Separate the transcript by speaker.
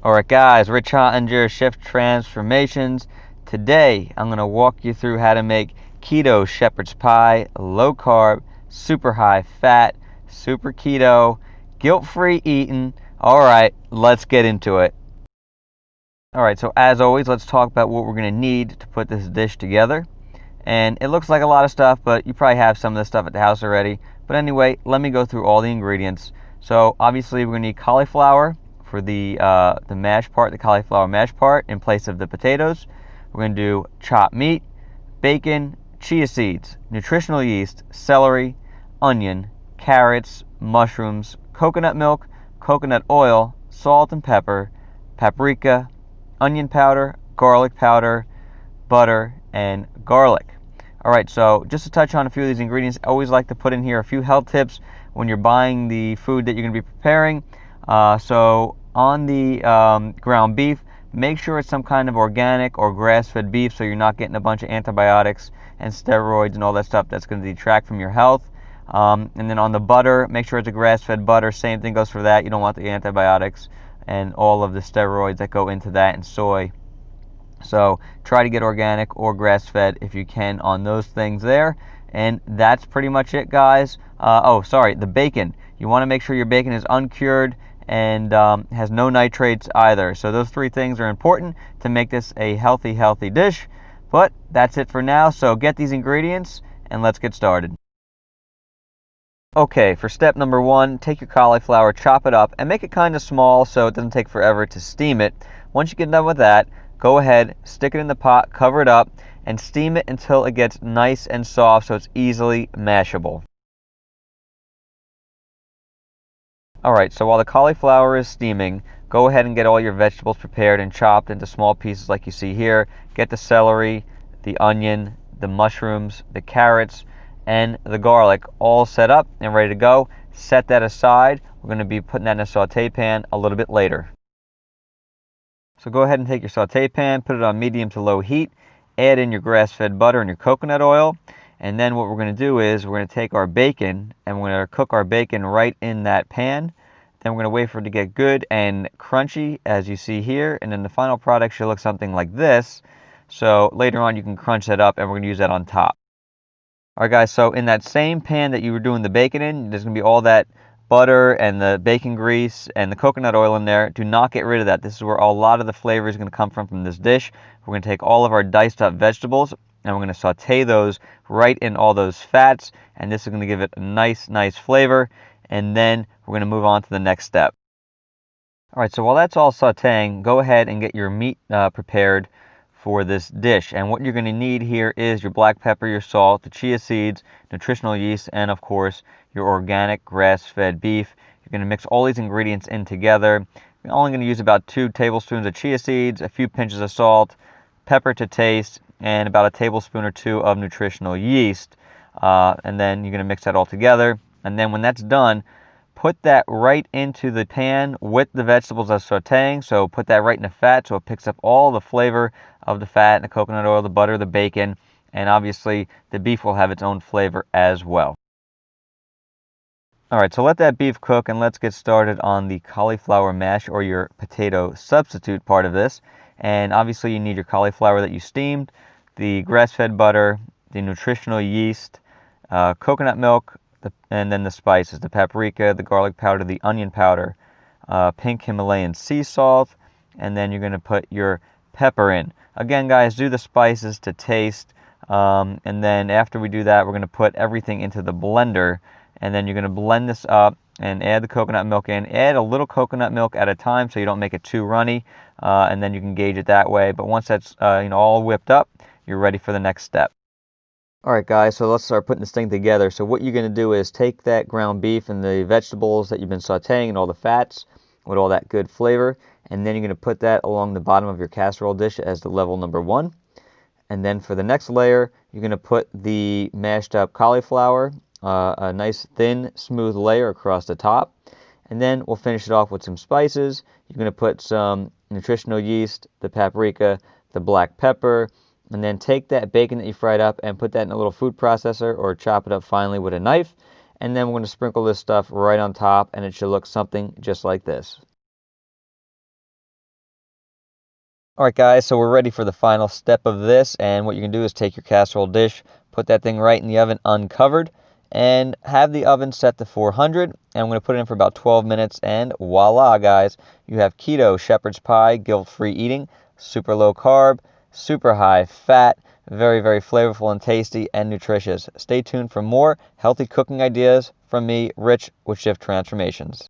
Speaker 1: Alright guys, Rich Hottinger, Chef Transformations. Today I'm going to walk you through how to make keto shepherd's pie, low carb, super high fat, super keto, guilt-free eating. Alright, let's get into it. Alright, so as always, let's talk about what we're going to need to put this dish together. And it looks like a lot of stuff, but you probably have some of this stuff at the house already. But anyway, let me go through all the ingredients. So obviously we're going to need cauliflower for the mash part, the cauliflower mash part in place of the potatoes. We're going to do chopped meat, bacon, chia seeds, nutritional yeast, celery, onion, carrots, mushrooms, coconut milk, coconut oil, salt and pepper, paprika, onion powder, garlic powder, butter, and garlic. Alright, so just to touch on a few of these ingredients, I always like to put in here a few health tips when you're buying the food that you're going to be preparing. So on the ground beef, make sure it's some kind of organic or grass-fed beef so you're not getting a bunch of antibiotics and steroids and all that stuff that's going to detract from your health. And then on the butter, make sure it's a grass-fed butter. Same thing goes for that. You don't want the antibiotics and all of the steroids that go into that, and soy. So try to get organic or grass-fed if you can on those things there. And that's pretty much it, guys. The bacon. You want to make sure your bacon is uncured and has no nitrates either. So those three things are important to make this a healthy dish. But that's it for now. So get these ingredients and let's get started. Okay, for step number one, take your cauliflower, chop it up, and make it kind of small so it doesn't take forever to steam it. Once you get done with that, go ahead, stick it in the pot, cover it up, and steam it until it gets nice and soft so it's easily mashable. Alright, so while the cauliflower is steaming, go ahead and get all your vegetables prepared and chopped into small pieces like you see here. Get the celery, the onion, the mushrooms, the carrots, and the garlic all set up and ready to go. Set that aside. We're going to be putting that in a saute pan a little bit later. So go ahead and take your saute pan, put it on medium to low heat, add in your grass-fed butter and your coconut oil, and then what we're going to do is we're going to take our bacon and we're going to cook our bacon right in that pan. Then we're going to wait for it to get good and crunchy as you see here, and then the final product should look something like this. So later on you can crunch that up and we're going to use that on top. Alright guys, so in that same pan that you were doing the bacon in, there's going to be all that butter and the bacon grease and the coconut oil in there. Do not get rid of that. This is where a lot of the flavor is going to come from this dish. We're going to take all of our diced up vegetables and we're going to saute those right in all those fats, and this is going to give it a nice flavor, and then we're going to move on to the next step. Alright, so while that's all sauteing, go ahead and get your meat prepared for this dish. And what you're going to need here is your black pepper, your salt, the chia seeds, nutritional yeast, and of course your organic grass-fed beef. You're going to mix all these ingredients in together. You're only going to use about 2 tablespoons of chia seeds, a few pinches of salt, pepper to taste, and about a tablespoon or 2 of nutritional yeast. And then you're going to mix that all together. And then when that's done, put that right into the pan with the vegetables that's sauteing. So put that right in the fat so it picks up all the flavor of the fat and the coconut oil, the butter, the bacon, and obviously the beef will have its own flavor as well. Alright, so let that beef cook and let's get started on the cauliflower mash, or your potato substitute part of this. And obviously you need your cauliflower that you steamed, the grass-fed butter, the nutritional yeast, coconut milk, and then the spices, the paprika, the garlic powder, the onion powder, pink Himalayan sea salt, and then you're going to put your pepper in. Again, guys, do the spices to taste, and then after we do that, we're going to put everything into the blender, and then you're going to blend this up and add the coconut milk in. Add a little coconut milk at a time so you don't make it too runny, and then you can gauge it that way. But once that's all whipped up, you're ready for the next step. Alright guys, so let's start putting this thing together. So what you're going to do is take that ground beef and the vegetables that you've been sauteing and all the fats with all that good flavor, and then you're going to put that along the bottom of your casserole dish as the level number 1. And then for the next layer, you're going to put the mashed up cauliflower, a nice thin smooth layer across the top, and then we'll finish it off with some spices. You're going to put some nutritional yeast, the paprika, the black pepper, and then take that bacon that you fried up and put that in a little food processor or chop it up finely with a knife. And then we're going to sprinkle this stuff right on top, and it should look something just like this. Alright guys, so we're ready for the final step of this, and what you can do is take your casserole dish, put that thing right in the oven uncovered, and have the oven set to 400, and I'm going to put it in for about 12 minutes, and voila guys, you have keto shepherd's pie, guilt-free eating, super low carb, super high fat, very, very flavorful and tasty and nutritious. Stay tuned for more healthy cooking ideas from me, Rich, with Shift Transformations.